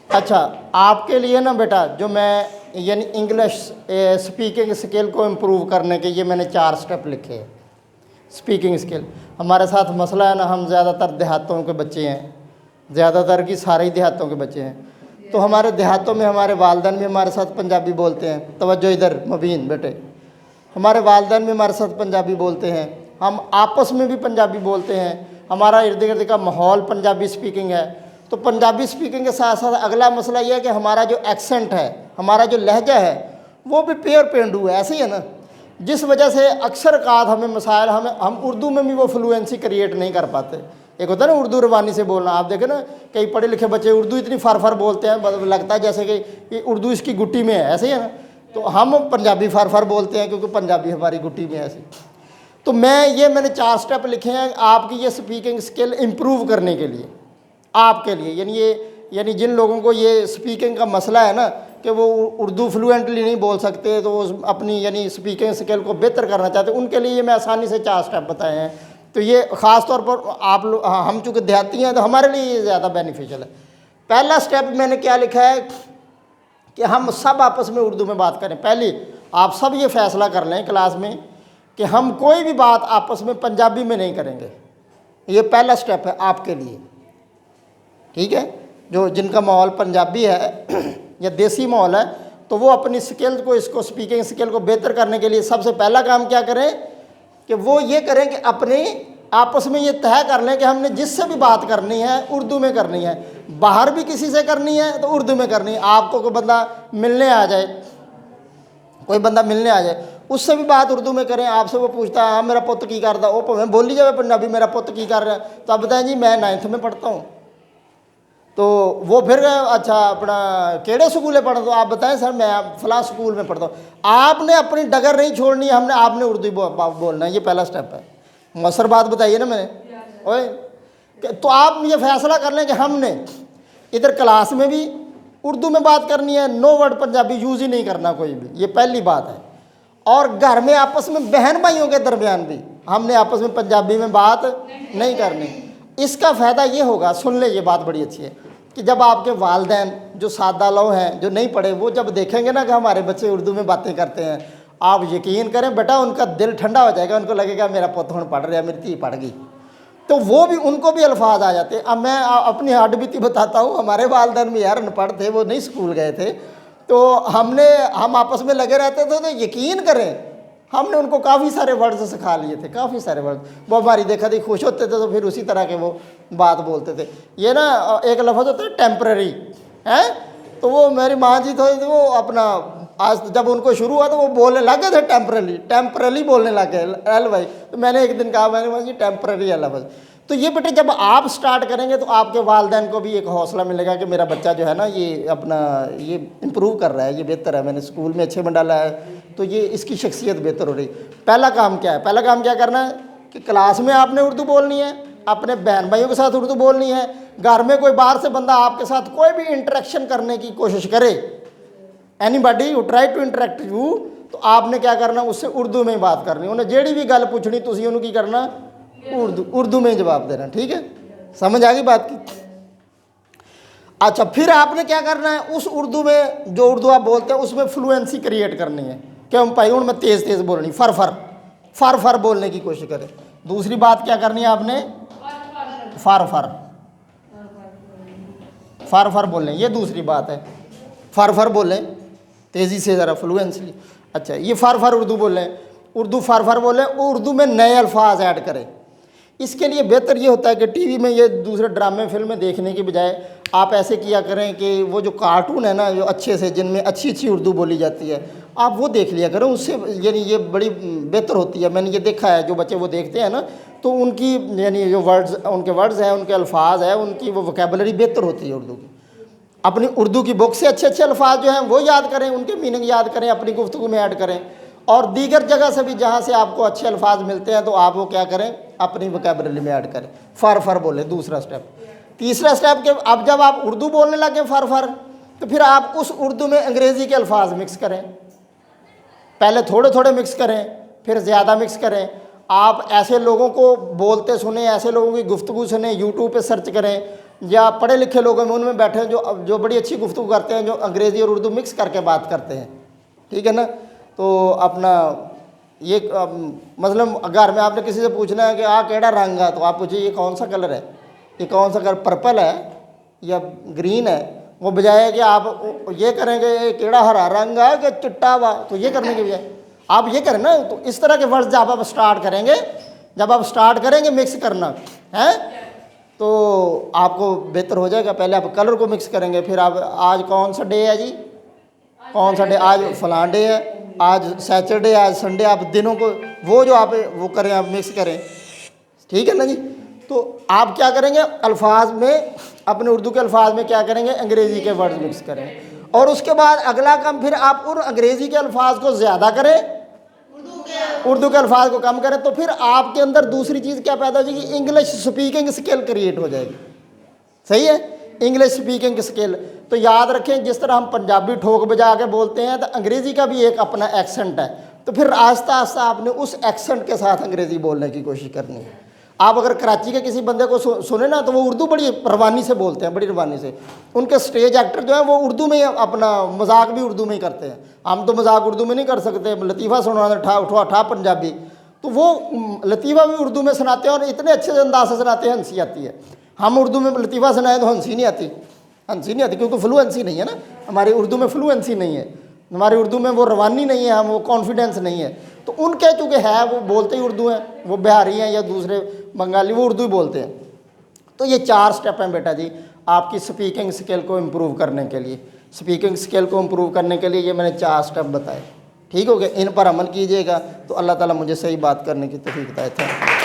अच्छा, आपके लिए ना बेटा, जो मैं यानी इंग्लिश स्पीकिंग स्किल को इम्प्रूव करने के ये मैंने 4 स्टेप लिखे हैं। स्पीकिंग स्किल, हमारे साथ मसला है ना, हम ज़्यादातर देहातों के बच्चे हैं, ज़्यादातर की सारे ही देहातों के बच्चे हैं। तो हमारे देहातों में हमारे वालिदैन भी हमारे साथ पंजाबी बोलते हैं। तवज्जो इधर मुबीन बेटे, हमारे वालिदैन भी हमारे साथ पंजाबी बोलते हैं, हम आपस में भी पंजाबी बोलते हैं, हमारा इर्द गिर्द का माहौल पंजाबी स्पीकिंग है। तो पंजाबी स्पीकिंग के साथ साथ अगला मसला ये है कि हमारा जो एक्सेंट है, हमारा जो लहजा है, वो भी प्योर पेंडू है, ऐसे ही है ना, जिस वजह से अक्सर कात हमें मसाइल, हम उर्दू में भी वो फ्लुएंसी क्रिएट नहीं कर पाते। एक होता है ना उर्दू रवानी से बोलना, आप देखें ना कई पढ़े लिखे बच्चे उर्दू इतनी फर बोलते हैं, लगता है जैसे कि उर्दू इसकी गुट्टी में है, ऐसे ही है ना। तो हम पंजाबी फर बोलते हैं क्योंकि पंजाबी हमारी गुट्टी में है ऐसी। तो मैंने 4 स्टेप लिखे हैं आपकी ये स्पीकिंग स्किल इम्प्रूव करने के लिए, आपके लिए, यानी जिन लोगों को ये स्पीकिंग का मसला है ना कि वो उर्दू फ्लुएंटली नहीं बोल सकते, तो वो अपनी यानी स्पीकिंग स्किल को बेहतर करना चाहते हैं, उनके लिए ये मैं आसानी से 4 स्टेप बताए हैं। तो ये ख़ास तौर पर आप लोग, हम चूँकि देहाती हैं तो हमारे लिए ये ज़्यादा बेनिफिशियल है। पहला स्टेप मैंने क्या लिखा है कि हम सब आपस में उर्दू में बात करें। पहले आप सब ये फ़ैसला कर लें क्लास में कि हम कोई भी बात आपस में पंजाबी में नहीं करेंगे। ये पहला स्टेप है आपके लिए, ठीक है। जो जिनका माहौल पंजाबी है या देसी माहौल है, तो वो अपनी स्किल को, इसको स्पीकिंग स्किल को बेहतर करने के लिए सबसे पहला काम क्या करें कि वो ये करें कि अपने आपस में ये तय कर लें कि हमने जिससे भी बात करनी है उर्दू में करनी है। बाहर भी किसी से करनी है तो उर्दू में करनी है। आपको कोई बंदा मिलने आ जाए, उससे भी बात उर्दू में करें। आपसे वो पूछता है हाँ मेरा पुत की करता, वो भावें बोली जाए पंजाबी, मेरा पुत की कर रहा है, तो आप बताएं जी मैं 9th में पढ़ता हूँ। तो वो फिर अच्छा अपना केड़े स्कूल पढ़ते हो, आप बताएं सर मैं फलां स्कूल में पढ़ता हूँ। आपने अपनी डगर नहीं छोड़नी है, आपने उर्दू बोलना है। ये पहला स्टेप है। मौसर बात बताइए ना मैंने ओए। तो आप ये फैसला कर लें कि हमने इधर क्लास में भी उर्दू में बात करनी है, नो वर्ड पंजाबी यूज़ ही नहीं करना कोई भी, ये पहली बात है। और घर में आपस में बहन भाइयों के दरमियान भी हमने आपस में पंजाबी में बात नहीं करनी। इसका फ़ायदा ये होगा, सुन ले ये बात बड़ी अच्छी है, कि जब आपके वालिदैन जो सादा लोग हैं, जो नहीं पढ़े, वो जब देखेंगे ना कि हमारे बच्चे उर्दू में बातें करते हैं, आप यकीन करें बेटा उनका दिल ठंडा हो जाएगा। उनको लगेगा मेरा पुत हुण पढ़ रहा, मेरी धी पढ़ गई। तो वो भी, उनको भी अल्फाज आ जाते हैं। अब मैं अपनी हड्ड बीती बताता हूँ, हमारे वालिदैन भी यार अनपढ़ थे, वो नहीं स्कूल गए थे, तो हम आपस में लगे रहते थे। तो यकीन करें हमने उनको काफ़ी सारे वर्ड्स सिखा लिए थे, काफ़ी सारे वर्ड। वो हमारी देखा देखी खुश होते थे तो फिर उसी तरह के वो बात बोलते थे। ये ना एक लफ्ज़ होता है टेम्पररी, है, तो वो मेरी माँ जी थे, वो अपना आज जब उनको शुरू हुआ तो वो बोलने लगे थे टेम्परली बोलने लगे एल भाई। तो मैंने एक दिन कहा, मैंने कहा जी टेम्पररी है लफ्ज़। तो ये बेटे जब आप स्टार्ट करेंगे तो आपके वालिदैन को भी एक हौसला मिलेगा कि मेरा बच्चा जो है ना ये अपना ये इम्प्रूव कर रहा है, ये बेहतर है, मैंने स्कूल में अच्छे में डाला है, तो ये इसकी शख्सियत बेहतर हो रही। पहला काम क्या है? पहला काम क्या करना है कि क्लास में आपने उर्दू बोलनी है, अपने बहन भाइयों के साथ उर्दू बोलनी है। घर में कोई बाहर से बंदा आपके साथ कोई भी इंटरेक्शन करने की कोशिश करे, anybody who try to interact you, तो आपने क्या करना, उससे उर्दू में ही बात करनी। उन्हें जेड़ी भी गल पूछनी तुसीं उन्होंने की करना, उर्दू में ही जवाब देना। ठीक है, समझ आ गई बात की? अच्छा, फिर आपने क्या करना है, उस उर्दू में जो उर्दू आप बोलते हैं उसमें फ्लुएंसी क्रिएट करनी है कि हम भाई उनमें तेज़ तेज़ बोलनी, फर बोलने की कोशिश करें। दूसरी बात क्या करनी है आपने, फर बोलें, ये दूसरी बात है। फर बोलें तेज़ी से, ज़रा फ्लुएंसली। अच्छा, ये फर उर्दू बोलें, उर्दू फर बोलें, उर्दू में नए अल्फाज ऐड करें। इसके लिए बेहतर ये होता है कि टीवी में ये दूसरे ड्रामे फिल्में देखने की बजाय आप ऐसे किया करें कि वो जो कार्टून है ना, जो अच्छे से, जिनमें अच्छी अच्छी उर्दू बोली जाती है, आप वो देख लिया करें। उससे यानी ये बड़ी बेहतर होती है। मैंने ये देखा है, जो बच्चे वो देखते हैं ना, तो उनकी यानी जो उनके वर्ड्स हैं, उनके अल्फाज हैं, उनकी वो वोकैबुलरी बेहतर होती है उर्दू की। अपनी उर्दू की बुक से अच्छे अच्छे अल्फाज जो हैं वो याद करें, उनके मीनिंग याद करें, अपनी गुफ्तगू में ऐड करें। और दीगर जगह से भी जहाँ से आपको अच्छे अल्फाज मिलते हैं तो आप वो क्या करें, अपनी वोकैबुलरी में ऐड करें। फर बोले, दूसरा स्टेप। तीसरा स्टेप के अब जब आप उर्दू बोलने लगे फर, तो फिर आप उस उर्दू में अंग्रेज़ी के अल्फाज मिक्स करें। पहले थोड़े थोड़े मिक्स करें, फिर ज़्यादा मिक्स करें। आप ऐसे लोगों को बोलते सुने, ऐसे लोगों की गुफ्तगू सुने, यूट्यूब पे सर्च करें, या पढ़े लिखे लोगों में उनमें बैठे हैं जो बड़ी अच्छी गुफ्तगू करते हैं, जो अंग्रेज़ी और उर्दू मिक्स करके बात करते हैं, ठीक है ना। तो अपना ये मतलब घर में आपने किसी से पूछना है कि केड़ा रंग है, तो आप पूछिए ये कौन सा कलर है, ये कौन सा कलर, पर्पल है या ग्रीन है। वो बजाय कि आप ये करेंगे ये केड़ा हरा रंग है कि चिट्टा वा, तो ये करने के बजाय आप ये करें ना। तो इस तरह के वर्ड्स जब आप स्टार्ट करेंगे मिक्स करना है तो आपको बेहतर हो जाएगा। पहले आप कलर को मिक्स करेंगे, फिर आप आज कौन सा डे है जी, कौन सा डे, आज फलां डे है, आज सैटरडे, आज संडे, आप दिनों को वो जो आप वो करें, आप मिक्स करें, ठीक है ना जी। तो आप क्या करेंगे, अल्फाज में अपने उर्दू के अल्फाज में क्या करेंगे, अंग्रेज़ी के वर्ड्स मिक्स करें। और उसके बाद अगला काम फिर आप उन अंग्रेज़ी के अल्फाज को ज़्यादा करें, उर्दू के अल्फाज को कम करें, तो फिर आपके अंदर दूसरी चीज़ क्या पैदा हो जाएगी, इंग्लिश स्पीकिंग स्किल क्रिएट हो जाएगी। सही है, इंग्लिश स्पीकिंग स्किल। तो याद रखें, जिस तरह हम पंजाबी ठोक बजा के बोलते हैं, तो अंग्रेज़ी का भी एक अपना एक्सेंट है। तो फिर आहिस्ता आहिस्ता आपने उस एक्सेंट के साथ अंग्रेज़ी बोलने की कोशिश करनी है। आप अगर कराची के किसी बंदे को सुने ना, तो वो उर्दू बड़ी रवानी से बोलते हैं, बड़ी रवानी से। उनके स्टेज एक्टर जो हैं वो उर्दू में अपना मजाक भी उर्दू में ही करते हैं। हम तो मजाक उर्दू में नहीं कर सकते, लतीफ़ा सुनाना ठा पंजाबी, तो वो लतीफ़ा भी उर्दू में सुनाते हैं और इतने अच्छे अंदाज से सुनाते हैं, हंसी आती है। हम उर्दू में लतीफ़ा सुनाएं तो हंसी नहीं आती, क्योंकि फ्लुएंसी नहीं है ना, हमारी उर्दू में फ्लुएंसी नहीं है, हमारी उर्दू में वो रवानी नहीं है, हम वो कॉन्फिडेंस नहीं है। तो उनके चूँकि है वो बोलते ही उर्दू हैं, वो बिहारी हैं या दूसरे बंगाली, वो उर्दू ही बोलते हैं। तो ये 4 स्टेप हैं बेटा जी आपकी स्पीकिंग स्किल को इम्प्रूव करने के लिए। स्पीकिंग स्किल को इम्प्रूव करने के लिए ये मैंने 4 स्टेप बताए, ठीक हो गया। इन पर अमल कीजिएगा तो अल्लाह ताला मुझे सही बात करने की तौफीक देता है।